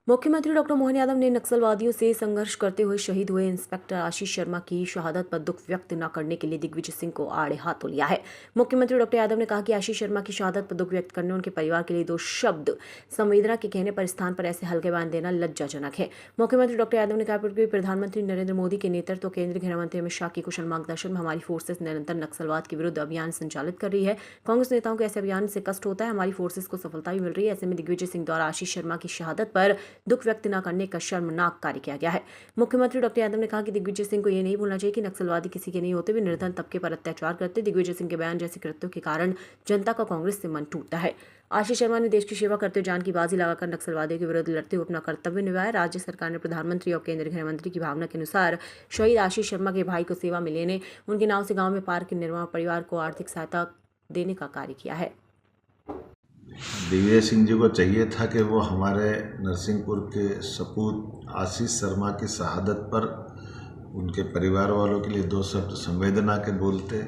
मुख्यमंत्री डॉक्टर मोहन यादव ने नक्सलवादियों से संघर्ष करते हुए शहीद हुए इंस्पेक्टर आशीष शर्मा की शहादत पर दुख व्यक्त न करने के लिए दिग्विजय सिंह को आड़े हाथों लिया है। मुख्यमंत्री डॉक्टर यादव ने कहा कि आशीष शर्मा की शहादत पर दुख व्यक्त करने उनके परिवार के लिए दो शब्द संवेदना के कहने पर स्थान पर ऐसे हल्के बयान देना लज्जाजनक है। मुख्यमंत्री डॉक्टर यादव ने कहा कि प्रधानमंत्री नरेंद्र मोदी के नेतृत्व केंद्रीय गृह मंत्री अमित शाह की कुशल मार्गदर्शन में हमारी फोर्सेस निरंतर नक्सलवाद के विरुद्ध अभियान संचालित कर रही है। कांग्रेस नेताओं के ऐसे अभियान से कष्ट होता है, हमारी फोर्सेस को सफलता भी मिल रही है। ऐसे में दिग्विजय सिंह द्वारा आशीष शर्मा की शहादत पर दुख व्यक्त न करने का शर्मनाक कार्य किया गया है। मुख्यमंत्री डॉक्टर यादव ने कहा कि दिग्विजय सिंह को यह नहीं भूलना चाहिए कि नक्सलवादी किसी के नहीं होते, वे निर्धन तबके पर अत्याचार करते। दिग्विजय सिंह के बयान जैसे कृत्यों के कारण जनता का कांग्रेस से मन टूटता है। आशीष शर्मा ने देश की सेवा करते हुए जान की बाजी लगाकर नक्सलवादियों के विरुद्ध लड़ते हुए अपना कर्तव्य निभाया। राज्य सरकार ने प्रधानमंत्री और केंद्रीय गृह मंत्री की भावना के अनुसार शहीद आशीष शर्मा के भाई को सेवा में लेने उनके नाव से गांव में पार्क के निर्माण, परिवार को आर्थिक सहायता देने का कार्य किया है। दिग्विजय सिंह जी को चाहिए था कि वो हमारे नरसिंहपुर के सपूत आशीष शर्मा की शहादत पर उनके परिवार वालों के लिए दो शब्द संवेदना के बोलते।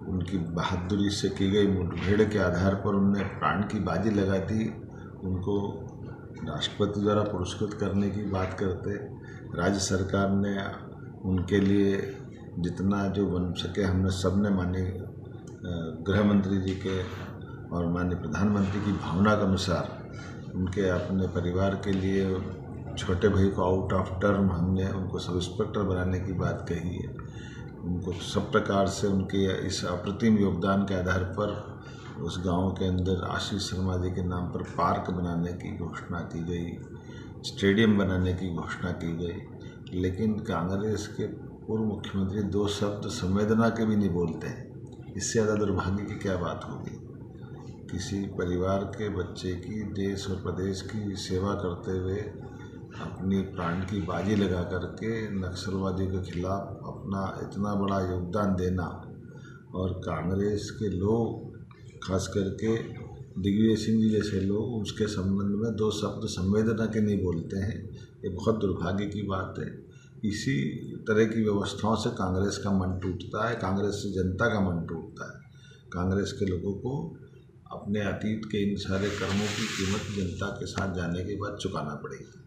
उनकी बहादुरी से की गई मुठभेड़ के आधार पर उनने प्राण की बाजी लगा दी। उनको राष्ट्रपति द्वारा पुरस्कृत करने की बात करते। राज्य सरकार ने उनके लिए जितना जो बन सके हमने सबने माननीय गृह मंत्री जी के और माननीय प्रधानमंत्री की भावना के अनुसार उनके अपने परिवार के लिए छोटे भाई को आउट ऑफ टर्म हमने उनको सब इंस्पेक्टर बनाने की बात कही है। उनको सब प्रकार से उनके इस अप्रतिम योगदान के आधार पर उस गांव के अंदर आशीष शर्मा जी के नाम पर पार्क बनाने की घोषणा की गई, स्टेडियम बनाने की घोषणा की गई। लेकिन कांग्रेस के पूर्व मुख्यमंत्री दो शब्द संवेदना के भी नहीं बोलते हैं। इससे ज़्यादा दुर्भाग्य की क्या बात होगी। किसी परिवार के बच्चे की देश और प्रदेश की सेवा करते हुए अपनी प्राण की बाजी लगा करके नक्सलवादियों के खिलाफ अपना इतना बड़ा योगदान देना, और कांग्रेस के लोग खास करके दिग्विजय सिंह जी जैसे लोग उसके संबंध में दो शब्द संवेदना के नहीं बोलते हैं, ये बहुत दुर्भाग्य की बात है। इसी तरह की व्यवस्थाओं से कांग्रेस का मन टूटता है, कांग्रेस से जनता का मन टूटता है। कांग्रेस के लोगों को अपने अतीत के इन सारे कर्मों की कीमत जनता के साथ जाने के बाद चुकाना पड़ेगी।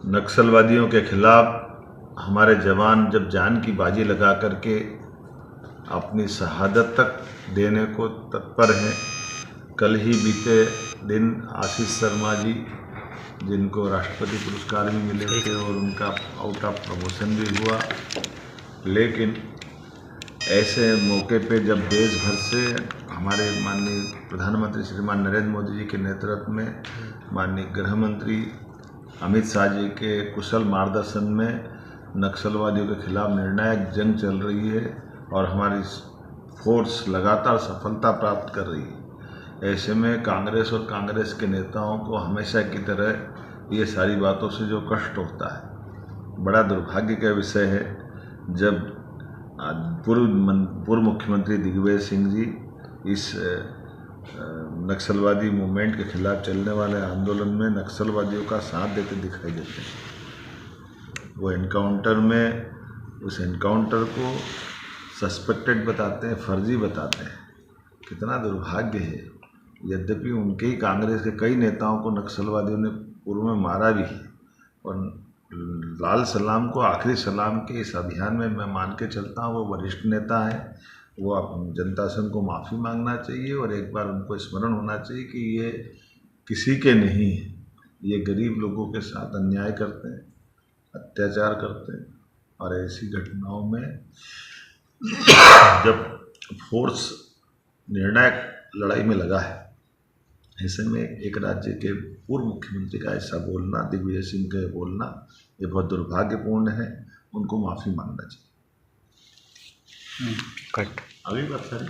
नक्सलवादियों के खिलाफ हमारे जवान जब जान की बाजी लगा करके अपनी शहादत तक देने को तत्पर हैं। कल ही बीते दिन आशीष शर्मा जी, जिनको राष्ट्रपति पुरस्कार भी मिले थे और उनका आउट ऑफ प्रमोशन भी हुआ, लेकिन ऐसे मौके पे जब देश भर से हमारे माननीय प्रधानमंत्री श्रीमान नरेंद्र मोदी जी के नेतृत्व में माननीय गृह मंत्री अमित शाह जी के कुशल मार्गदर्शन में नक्सलवादियों के खिलाफ निर्णायक जंग चल रही है और हमारी फोर्स लगातार सफलता प्राप्त कर रही है। ऐसे में कांग्रेस और कांग्रेस के नेताओं को हमेशा की तरह ये सारी बातों से जो कष्ट होता है, बड़ा दुर्भाग्य का विषय है। जब पूर्व मुख्यमंत्री दिग्विजय सिंह जी इस नक्सलवादी मूवमेंट के खिलाफ चलने वाले आंदोलन में नक्सलवादियों का साथ देते दिखाई देते हैं। वो एनकाउंटर में उस एनकाउंटर को सस्पेक्टेड बताते हैं, फर्जी बताते हैं। कितना दुर्भाग्य है। यद्यपि उनके ही कांग्रेस के कई नेताओं को नक्सलवादियों ने पूर्व में मारा भी है, और लाल सलाम को आखिरी सलाम के इस अभियान में मैं मान के चलता हूँ वो वरिष्ठ नेता है। वो जनता से उनको माफ़ी मांगना चाहिए और एक बार उनको स्मरण होना चाहिए कि ये किसी के नहीं है, ये गरीब लोगों के साथ अन्याय करते हैं, अत्याचार करते हैं। और ऐसी घटनाओं में जब फोर्स निर्णायक लड़ाई में लगा है, ऐसे में एक राज्य के पूर्व मुख्यमंत्री का ऐसा बोलना, दिग्विजय सिंह का बोलना, ये बहुत दुर्भाग्यपूर्ण है। उनको माफ़ी मांगना चाहिए। कट अभी बात करें।